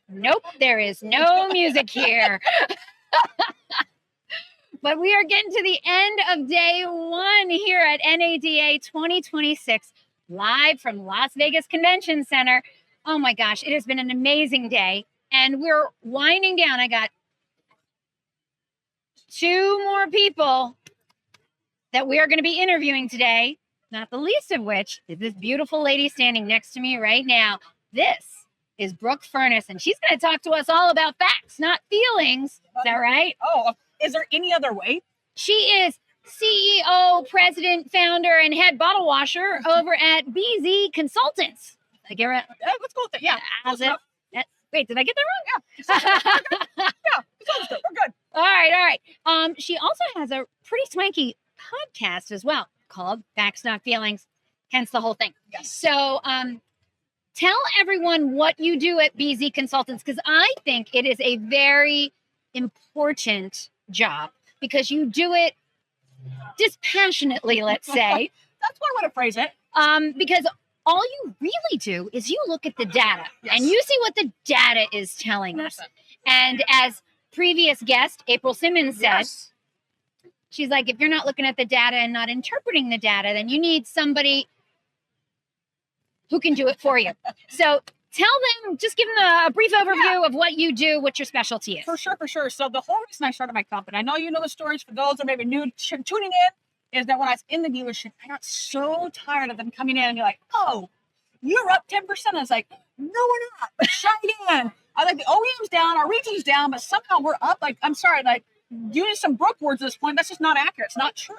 Nope, there is no music here. But we are getting to the end of day one here at NADA 2026, live from Las Vegas Convention Center. Oh my gosh, it has been an amazing day. And we're winding down. I got two more people that we are going to be interviewing today, not the least of which is this beautiful lady standing next to me right now. This is Brooke Furniss, and she's going to talk to us all about facts, not feelings. Is that right? Oh, is there any other way? She is CEO, president, founder, and head bottle washer over at BZ Consultants. Did I get it? Let's go with it. Yeah. Wait, did I get that wrong? Yeah. We're good. All right. She also has a pretty swanky podcast as well called Facts Not Feelings, hence the whole thing. Yes. So tell everyone what you do at BZ Consultants, because I think it is a very important job because you do it dispassionately, let's say. That's one way to phrase it. Because all you really do is you look at the data and you see what the data is telling us. And as previous guest April Simmons said, she's like, if you're not looking at the data and not interpreting the data, then you need somebody who can do it for you. So tell them, just give them a brief overview of what you do, what your specialty is. For sure. So the whole reason I started my company, I know you know the stories, for those that may be new tuning in, is that when I was in the dealership, I got so tired of them coming in and you're like, oh, you're up 10%. I was like, no, we're not. But shine in. I was like, the OEM's down, our region's down, but somehow we're up. Like, I'm sorry, like using some Brooke words at this point, that's just not accurate. It's not true.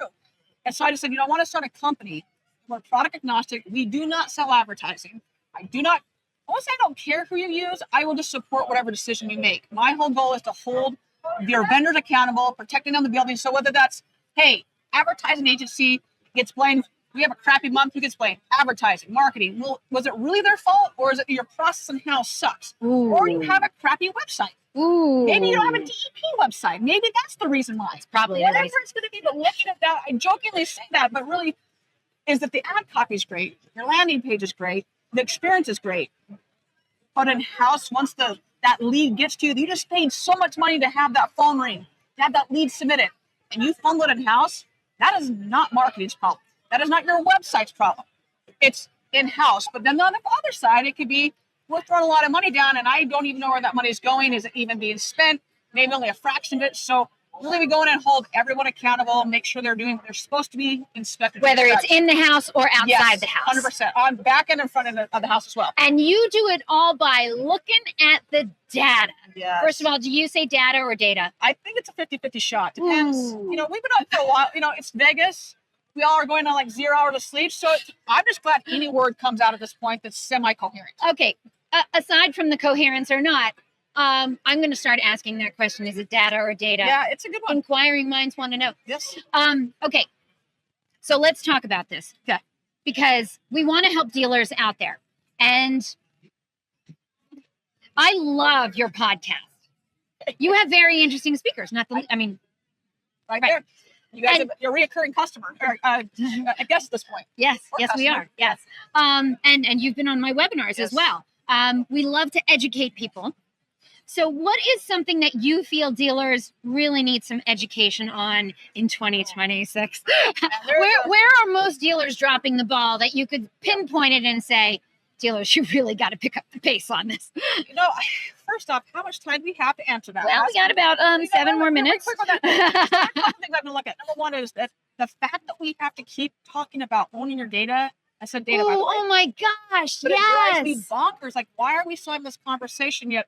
And so I just said, I want to start a company. We're product agnostic. We do not sell advertising. I won't say I don't care who you use. I will just support whatever decision you make. My whole goal is to hold your vendors accountable, protecting them the building. So whether that's, hey, advertising agency gets blamed, we have a crappy month, who gets blamed? Advertising, marketing. Well, was it really their fault, or is it your process and how sucks? Ooh. Or you have a crappy website. Ooh. Maybe you don't have a DEP website. Maybe that's the reason why. It's probably whatever it's going to be. But looking at that, I jokingly say that, but really is that the ad copy is great, your landing page is great, the experience is great. But in-house, once that lead gets to you, you just paid so much money to have that phone ring, to have that lead submitted, and you funnel it in-house, that is not marketing's problem. That is not your website's problem. It's in-house. But then on the other side, it could be, we're throwing a lot of money down, and I don't even know where that money is going. Is it even being spent? Maybe only a fraction of it. So really, we go in and hold everyone accountable, make sure they're doing what they're supposed to be, inspected. Whether it's in the house or outside the house. 100%. On back end and front end of the house as well. And you do it all by looking at the data. Yes. First of all, do you say data or data? I think it's a 50-50 shot. Depends. Ooh. We've been up for a while. It's Vegas. We all are going on like 0 hours of sleep. So I'm just glad any word comes out at this point that's semi-coherent. Okay. Aside from the coherence or not, I'm going to start asking that question. Is it data or data? Yeah, it's a good one. Inquiring minds want to know. Yes. Okay. So let's talk about this. Okay. Because we want to help dealers out there. And I love your podcast. You have very interesting speakers. Right right. there. You guys are a reoccurring customer, or I guess at this point. Yes, we are. Yes. And you've been on my webinars as well. We love to educate people. So what is something that you feel dealers really need some education on in 2026? Where are most dealers dropping the ball that you could pinpoint it and say, dealers, you really got to pick up the pace on this? First off, how much time do we have to answer that? Well, we got about 7 more minutes. Quick on that. A couple things I'm going to look at. Number one is that the fact that we have to keep talking about owning your data. I said data. Oh my gosh, but yes. It drives me bonkers. Like, why are we still having this conversation yet?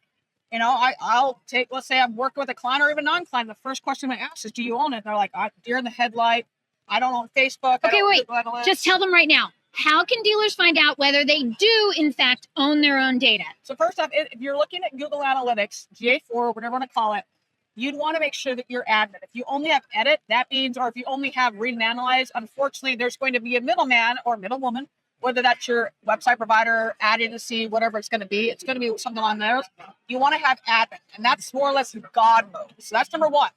I'll take, let's say I'm working with a client or even non-client. The first question I ask is, do you own it? And they're like, deer in the headlight. I don't own Facebook. Okay, wait. Just tell them right now. How can dealers find out whether they do, in fact, own their own data? So first off, if you're looking at Google Analytics, GA4, whatever you want to call it, you'd want to make sure that you're admin. If you only have edit, that means, or if you only have read and analyze, unfortunately, there's going to be a middleman or middlewoman, whether that's your website provider, ad agency, whatever it's going to be. It's going to be something on there. You want to have admin, and that's more or less God mode. So that's number one.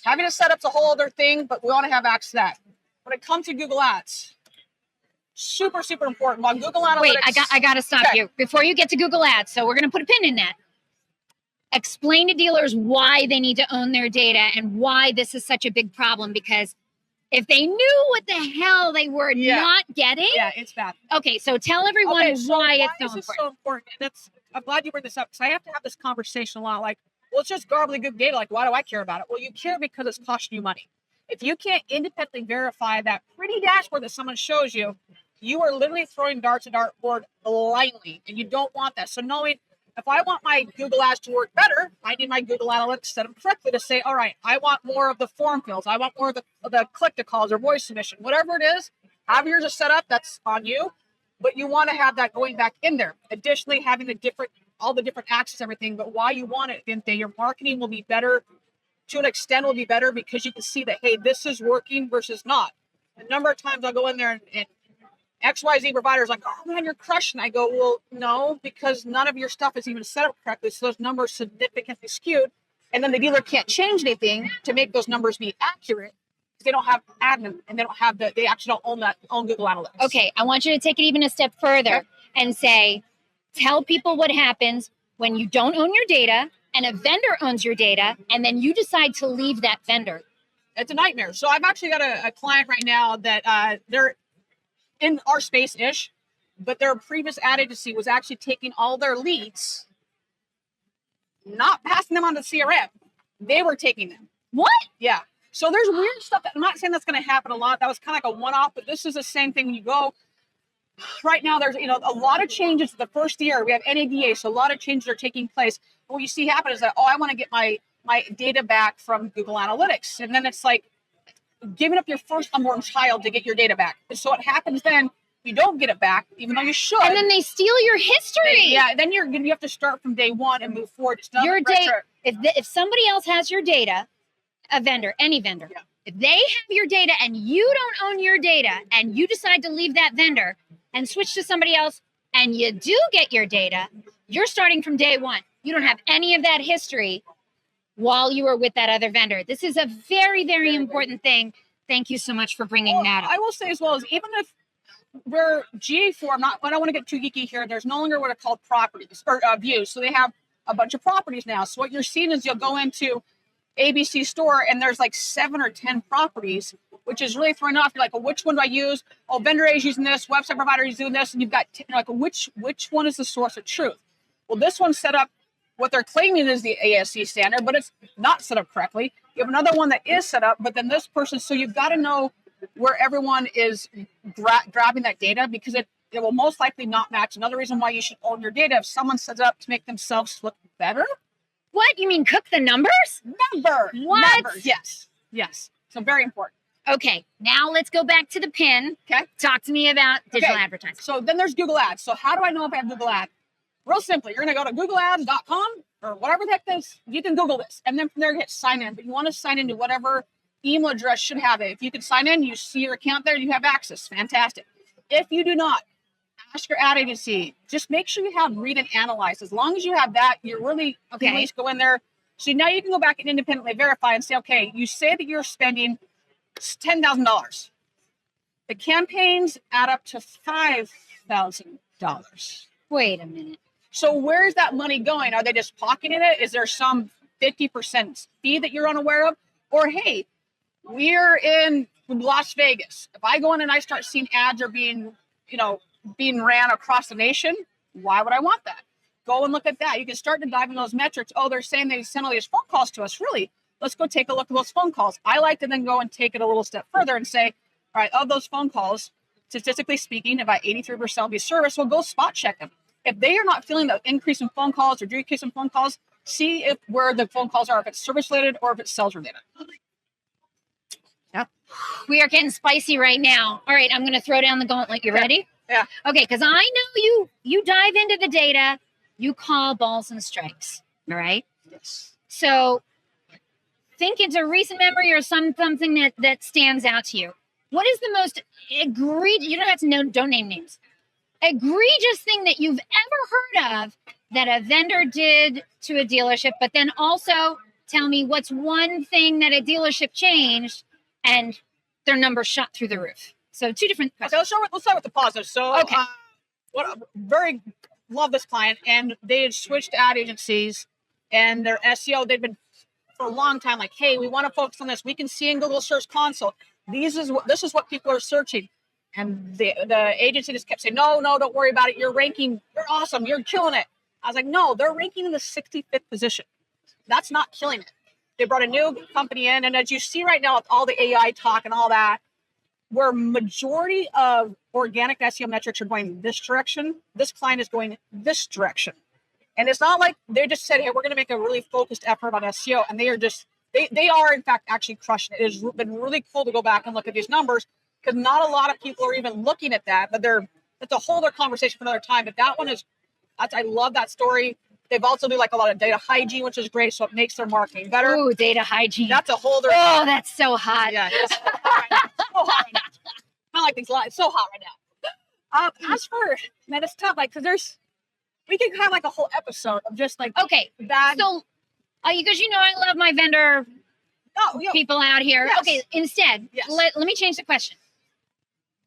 Having a setup's a whole other thing, but we want to have access to that. When it comes to Google Ads, super, super important. While Google Analytics... Wait, I got to stop you before you get to Google Ads. So we're going to put a pin in that. explain to dealers why they need to own their data and why this is such a big problem, because if they knew what the hell they were not getting. Yeah, it's bad. Okay, so tell everyone why it's so important. I'm glad you bring this up, because I have to have this conversation a lot. Like, well, it's just gobbledygook data. Like, why do I care about it? Well, you care because it's costing you money. If you can't independently verify that pretty dashboard that someone shows you, you are literally throwing darts at dartboard blindly, and you don't want that. So knowing, if I want my Google Ads to work better, I need my Google Analytics set up correctly to say, all right, I want more of the form fills. I want more of the click-to-calls or voice submission. Whatever it is, however yours is set up, that's on you. But you want to have that going back in there. Additionally, having all the different access, everything. But why you want it, your marketing will be better, to an extent will be better, because you can see that, hey, this is working versus not. A number of times I'll go in there and XYZ provider's like, oh man, you're crushing. I go, well, no, because none of your stuff is even set up correctly. So those numbers significantly skewed. And then the dealer can't change anything to make those numbers be accurate, because they don't have admin and they actually don't own Google Analytics. Okay, I want you to take it even a step further and say, tell people what happens when you don't own your data and a vendor owns your data, and then you decide to leave that vendor. It's a nightmare. So I've actually got a client right now that they're in our space-ish, but their previous ad agency was actually taking all their leads, not passing them on to CRM. They were taking them. What? Yeah. So there's weird stuff that I'm not saying that's going to happen a lot. That was kind of like a one-off, but this is the same thing when you go. Right now, there's a lot of changes. The first year we have NADA, so a lot of changes are taking place. What you see happen is that, I want to get my data back from Google Analytics, and then it's like giving up your first unborn child to get your data back. And so what happens then? You don't get it back, even though you should. And then they steal your history. Then you have to start from day one and move forward. Your data. If somebody else has your data, a vendor, any vendor, if they have your data and you don't own your data, and you decide to leave that vendor and switch to somebody else, and you do get your data, you're starting from day one. You don't have any of that history while you were with that other vendor. This is a very, very important thing. Thank you so much for bringing that up. I will say as well, as even if we're GA4, I don't want to get too geeky here. There's no longer what are called properties or views. So they have a bunch of properties now. So what you're seeing is you'll go into ABC store and there's like 7 or 10 properties, which is really throwing off. You're like, well, which one do I use? Oh, vendor A is using this, website provider is doing this, and you've got like, which one is the source of truth? Well, this one's set up. What they're claiming is the ASC standard, but it's not set up correctly. You have another one that is set up, but then this person. So you've got to know where everyone is grabbing that data, because it will most likely not match. Another reason why you should own your data, if someone sets it up to make themselves look better. What? You mean cook the numbers? What? Numbers. Yes. So very important. Okay, now let's go back to the pin. Okay. Talk to me about digital advertising. So then there's Google Ads. So how do I know if I have Google Ads? Real simply, you're going to go to googleads.com or whatever the heck this, you can Google this. And then from there, hit sign in. But you want to sign into whatever email address should have it. If you can sign in, you see your account there, you have access. Fantastic. If you do not, ask your ad agency. Just make sure you have read and analyze. As long as you have that, you're really okay. At least go in there. So now you can go back and independently verify and say, okay, you say that you're spending $10,000. The campaigns add up to $5,000. Wait a minute. So where's that money going? Are they just pocketing it? Is there some 50% fee that you're unaware of? Or, hey, we're in Las Vegas. If I go in and I start seeing ads are being ran across the nation, why would I want that? Go and look at that. You can start to dive in those metrics. Oh, they're saying they sent all these phone calls to us. Really? Let's go take a look at those phone calls. I like to then go and take it a little step further and say, all right, of those phone calls, statistically speaking, about 83% will be service. Well, go spot check them. If they are not feeling the increase in phone calls or decrease in phone calls, see if where the phone calls are, if it's service related or if it's sales related. Yeah. We are getting spicy right now. All right, I'm going to throw down the gauntlet. You ready? Yeah. Okay, because I know you dive into the data, you call balls and strikes. All right? Yes. So think it's a recent memory or something that stands out to you. What is the most egregious, you don't have to know, don't name names, egregious thing that you've ever heard of that a vendor did to a dealership, but then also tell me what's one thing that a dealership changed and their numbers shot through the roof. So two different questions. So let's start with the positive. So okay. Love this client, and they had switched ad agencies, and their SEO, they've been for a long time like, hey, we want to focus on this. We can see in Google Search Console, this is what people are searching. And the agency just kept saying, no, don't worry about it. You're ranking. You're awesome. You're killing it. I was like, no, they're ranking in the 65th position. That's not killing it. They brought a new company in. And as you see right now with all the AI talk and all that, where majority of organic SEO metrics are going this direction, this client is going this direction. And it's not like they just said, hey, we're going to make a really focused effort on SEO. And they are just, they are in fact actually crushing it. It has been really cool to go back and look at these numbers, because not a lot of people are even looking at that, but that's a whole other conversation for another time. But that one is, I love that story. They've also do like a lot of data hygiene, which is great. So it makes their marketing better. Ooh, data hygiene. That's a whole other. Oh, that's so hot. Yeah, it's so hot right now. So hot right now. I like these lights. So hot right now. As for, man, it's tough. Like, because we can have like a whole episode of just like, okay, bad. So, because I love my vendor people out here. Yes. Okay, instead, yes. let me change the question.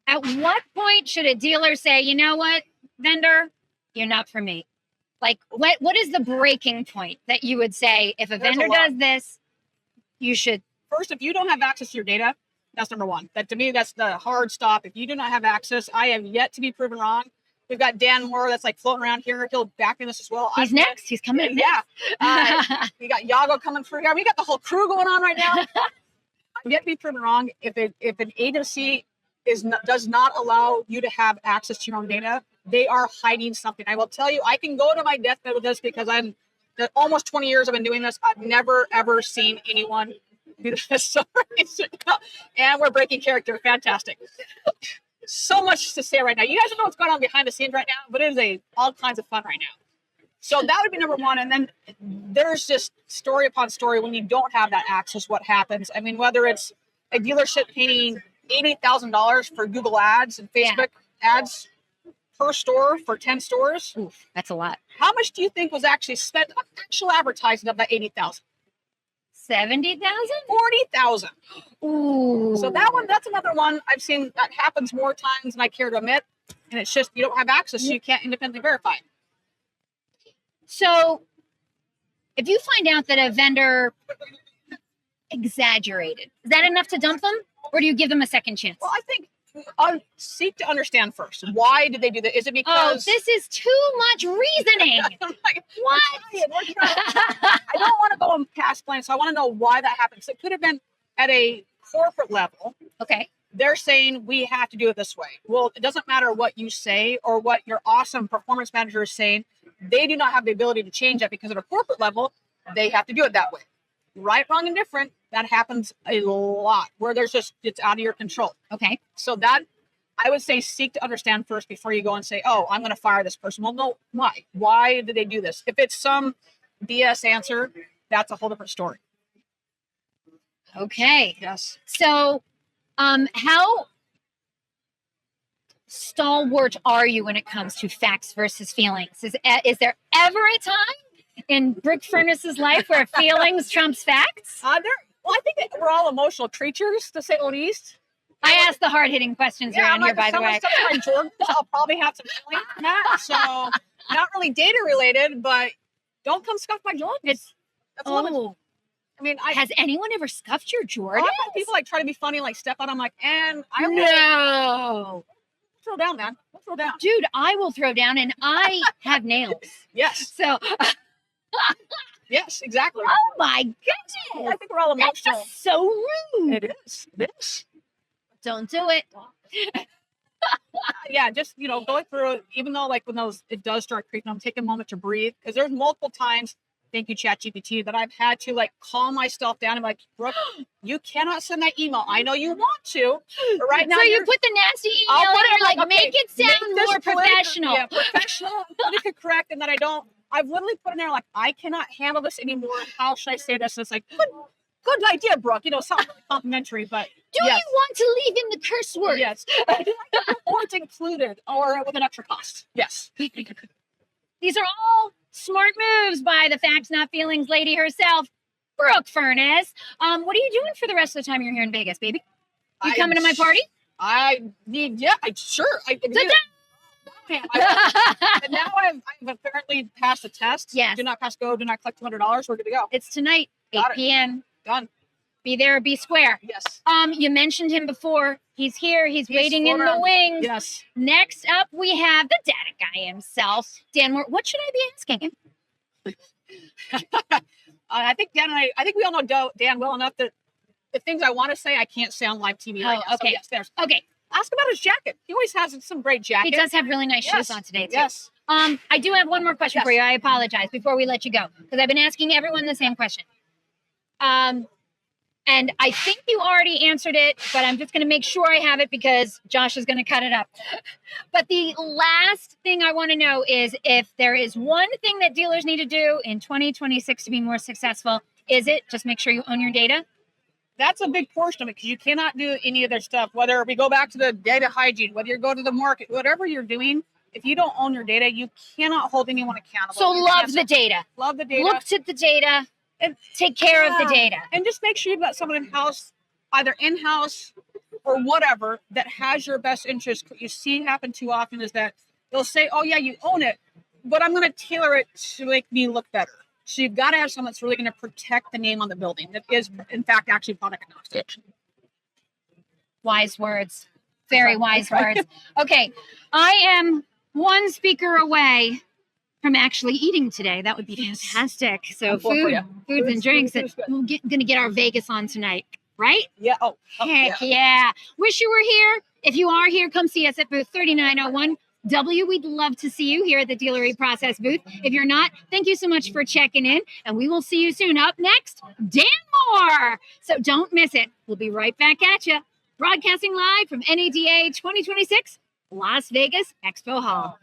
At what point should a dealer say, you know what, vendor, you're not for me? Like, what is the breaking point that you would say, if a vendor does this, you should? First, if you don't have access to your data, that's number one. That to me, that's the hard stop. If you do not have access, I have yet to be proven wrong. We've got Dan Moore that's like floating around here. He'll back in this as well. He's next. He's coming in. Yeah. We got Yago coming through here. We got the whole crew going on right now. I've yet to be proven wrong. If an agency does not allow you to have access to your own data, they are hiding something. I will tell you, I can go to my deathbed with this, because almost 20 years I've been doing this. I've never, ever seen anyone do this. And we're breaking character. Fantastic. So much to say right now. You guys don't know what's going on behind the scenes right now, but it is all kinds of fun right now. So that would be number one. And then there's just story upon story when you don't have that access, what happens. I mean, whether it's a dealership paying $80,000 for Google ads and Facebook ads per store for 10 stores. Oof, that's a lot. How much do you think was actually spent on actual advertising of that 80,000? 70,000? 40,000. Ooh. So that's another one I've seen that happens more times than I care to admit. And it's just, you don't have access, so you can't independently verify. So if you find out that a vendor exaggerated, is that enough to dump them? Or do you give them a second chance? Well, I think seek to understand first. Why did they do that? Is it because... Oh, this is too much reasoning. Like, what? I don't want to go and pass blame, so I want to know why that happened. So it could have been at a corporate level. Okay. They're saying we have to do it this way. Well, it doesn't matter what you say or what your awesome performance manager is saying. They do not have the ability to change that, because at a corporate level, they have to do it that way. Right, wrong, and different. That happens a lot where it's out of your control. Okay. So that, I would say, seek to understand first before you go and say, oh, I'm going to fire this person. Well, no, why? Why did they do this? If it's some BS answer, that's a whole different story. Okay. Yes. So, how stalwart are you when it comes to facts versus feelings? Is there ever a time in Brooke Furniss's life where feelings trumps facts? I think that we're all emotional creatures, to say the least. I ask the hard-hitting questions around here, by the way. My Jordan, I'll probably have some feelings on that. So, not really data related, but don't come scuff my Jordans. I mean, has anyone ever scuffed your Jordan? I've had people like try to be funny, like step on. I'm like, and I will no. Throw down, man. We'll throw down, dude. I will throw down, and I have nails. Yes. So. Yes, exactly. Oh my goodness! I think we're all emotional. That's so rude. It is. It is. Don't do it. Yeah, just going through it. Even though like when it does start creeping, I'm taking a moment to breathe, because there's multiple times. Thank you, ChatGPT, that I've had to like calm myself down and be like, Brooke, you cannot send that email. I know you want to, but right now. So you put the nasty email in, you're like, make it sound more professional. Yeah, professional, politically correct, and that I don't. I've literally put in there like, I cannot handle this anymore. How should I say this? And it's like, good idea, Brooke. Something complimentary, but do you want to leave in the curse word? Yes. Or it's included, or with an extra cost. Yes. These are all smart moves by the facts, not feelings lady herself, Brooke Furniss. What are you doing for the rest of the time you're here in Vegas, baby? You coming to my party? Sure. ma'am. And now I've apparently passed the test. Yes. Do not pass go. Do not collect $200. We're good to go. It's tonight, 8 Got it. p.m. Done. Be there or be square. Yes. You mentioned him before. He's here. He's waiting in the forward. wings. Yes. Next up, we have the data guy himself, Dan Moore. What should I be asking him? I think Dan and I think we all know Dan well enough that the things I want to say I can't say on live TV right now. Okay. So yes, there's. Okay. Ask about his jacket. He always has some great jackets. He does have really nice shoes on today, too. Yes. I do have one more question for you. I apologize before we let you go, because I've been asking everyone the same question. And I think you already answered it, but I'm just going to make sure I have it because Josh is going to cut it up. But the last thing I want to know is if there is one thing that dealers need to do in 2026 to be more successful, is it just make sure you own your data? That's a big portion of it because you cannot do any of their stuff. Whether we go back to the data hygiene, whether you go to the market, whatever you're doing, if you don't own your data, you cannot hold anyone accountable. So love the data. Love the data. Look at the data and take care of the data. And just make sure you've got someone in-house, either in-house or whatever, that has your best interest. What you see happen too often is that they'll say, oh, yeah, you own it, but I'm going to tailor it to make me look better. So you've got to have someone that's really going to protect the name on the building that is, in fact, actually product agnostic. Wise words. Very wise words. Okay. I am one speaker away from actually eating today. That would be fantastic. So foods and drinks. We're going to get our Vegas on tonight, right? Yeah. Oh, heck yeah. Wish you were here. If you are here, come see us at booth 3901. We'd love to see you here at the Dealer eProcess booth. If you're not, thank you so much for checking in, and we will see you soon. Up next, Dan Moore. So don't miss it. We'll be right back at you. Broadcasting live from NADA 2026, Las Vegas Expo Hall.